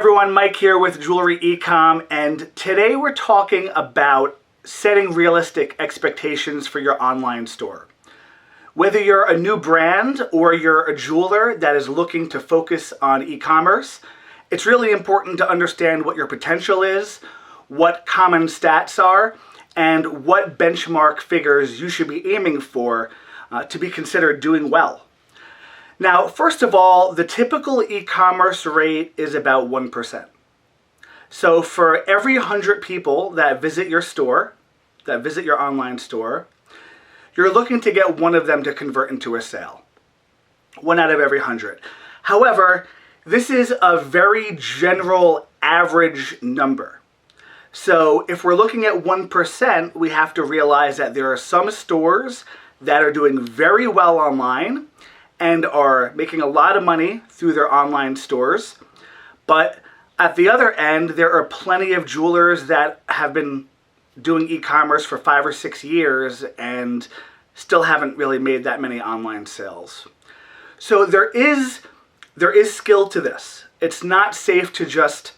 everyone, Mike here with Jewelry Ecom, and today we're talking about setting realistic expectations for your online store. Whether you're a new brand or you're a jeweler that is looking to focus on e-commerce, it's really important to understand what your potential is, what common stats are, and what benchmark figures you should be aiming for to be considered doing well. Now, first of all, the typical e-commerce rate is about 1%. So for every 100 people that visit your store, that visit your online store, you're looking to get one of them to convert into a sale. 1 out of every 100. However, this is a very general average number. So if we're looking at 1%, we have to realize that there are some stores that are doing very well online and are making a lot of money through their online stores. But at the other end, there are plenty of jewelers that have been doing e-commerce for 5 or 6 years and still haven't really made that many online sales. So there is skill to this. It's not safe to just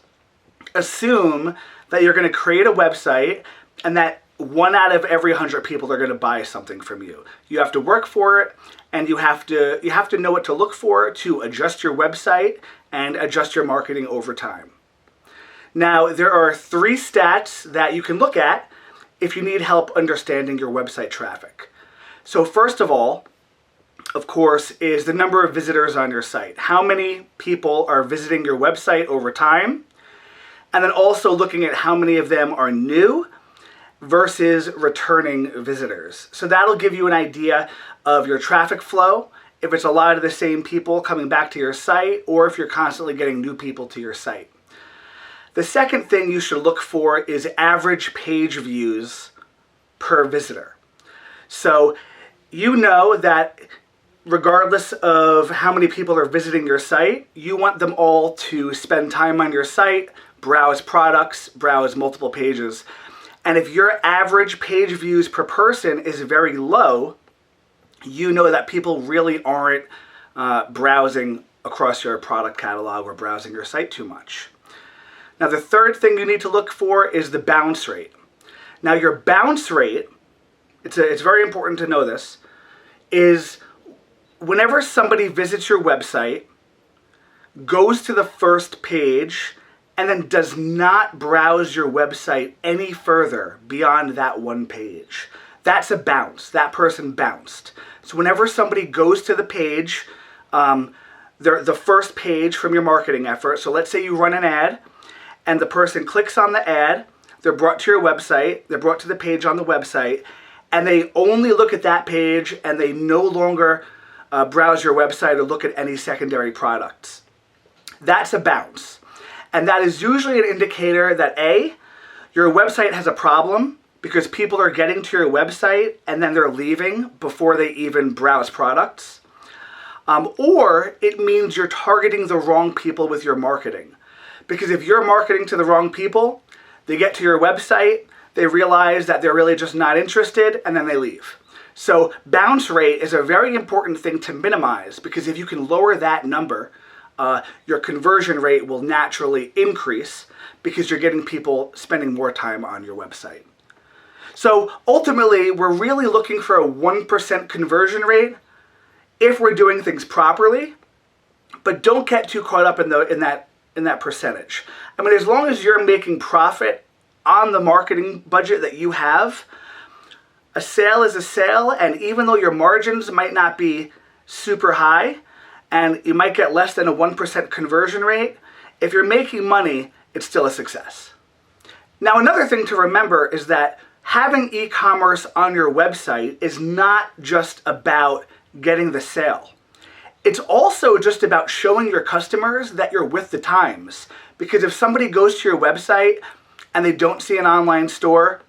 assume that you're going to create a website and that 1 out of every 100 people are going to buy something from you. You have to work for it, and you have to know what to look for to adjust your website and adjust your marketing over time. Now, there are 3 stats that you can look at if you need help understanding your website traffic. So first of all, of course, is the number of visitors on your site. How many people are visiting your website over time? And then also looking at how many of them are new versus returning visitors. So that'll give you an idea of your traffic flow, if it's a lot of the same people coming back to your site, or if you're constantly getting new people to your site. The second thing you should look for is average page views per visitor. So you know that regardless of how many people are visiting your site, you want them all to spend time on your site, browse products, browse multiple pages. And if your average page views per person is very low, you know that people really aren't browsing across your product catalog or browsing your site too much. Now, the third thing you need to look for is the bounce rate. Now, your bounce rate, it's very important to know this, is whenever somebody visits your website, goes to the first page, and then does not browse your website any further beyond that one page. That's a bounce. That person bounced. So whenever somebody goes to the page, the first page from your marketing effort, so let's say you run an ad, and the person clicks on the ad, they're brought to your website, they're brought to the page on the website, and they only look at that page, and they no longer browse your website or look at any secondary products. That's a bounce. And that is usually an indicator that A, your website has a problem because people are getting to your website and then they're leaving before they even browse products. Or it means you're targeting the wrong people with your marketing. Because if you're marketing to the wrong people, they get to your website, they realize that they're really just not interested, and then they leave. So bounce rate is a very important thing to minimize, because if you can lower that number, your conversion rate will naturally increase because you're getting people spending more time on your website. So ultimately, we're really looking for a 1% conversion rate if we're doing things properly, but don't get too caught up in that percentage. I mean, as long as you're making profit on the marketing budget that you have, a sale is a sale, and even though your margins might not be super high, and you might get less than a 1% conversion rate, if you're making money, it's still a success. Now, another thing to remember is that having e-commerce on your website is not just about getting the sale. It's also just about showing your customers that you're with the times. Because if somebody goes to your website and they don't see an online store,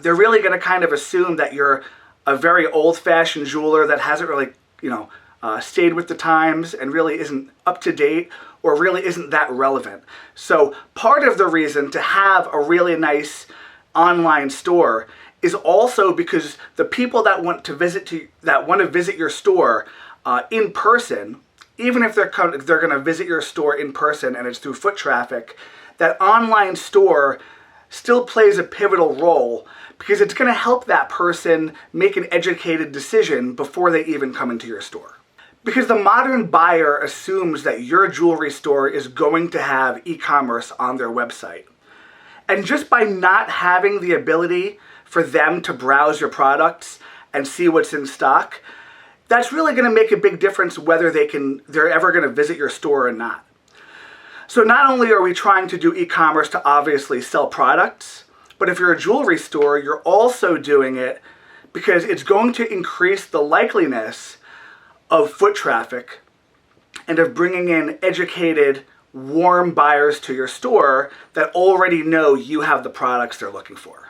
they're really going to kind of assume that you're a very old-fashioned jeweler that hasn't really, stayed with the times and really isn't up to date or really isn't that relevant. So part of the reason to have a really nice online store is also because the people that want to visit your store in person even if they're going to visit your store in person and it's through foot traffic, that online store still plays a pivotal role because it's going to help that person make an educated decision before they even come into your store. Because the modern buyer assumes that your jewelry store is going to have e-commerce on their website. And just by not having the ability for them to browse your products and see what's in stock, that's really going to make a big difference whether they're ever going to visit your store or not. So not only are we trying to do e-commerce to obviously sell products, but if you're a jewelry store, you're also doing it because it's going to increase the likeliness of foot traffic and of bringing in educated, warm buyers to your store that already know you have the products they're looking for.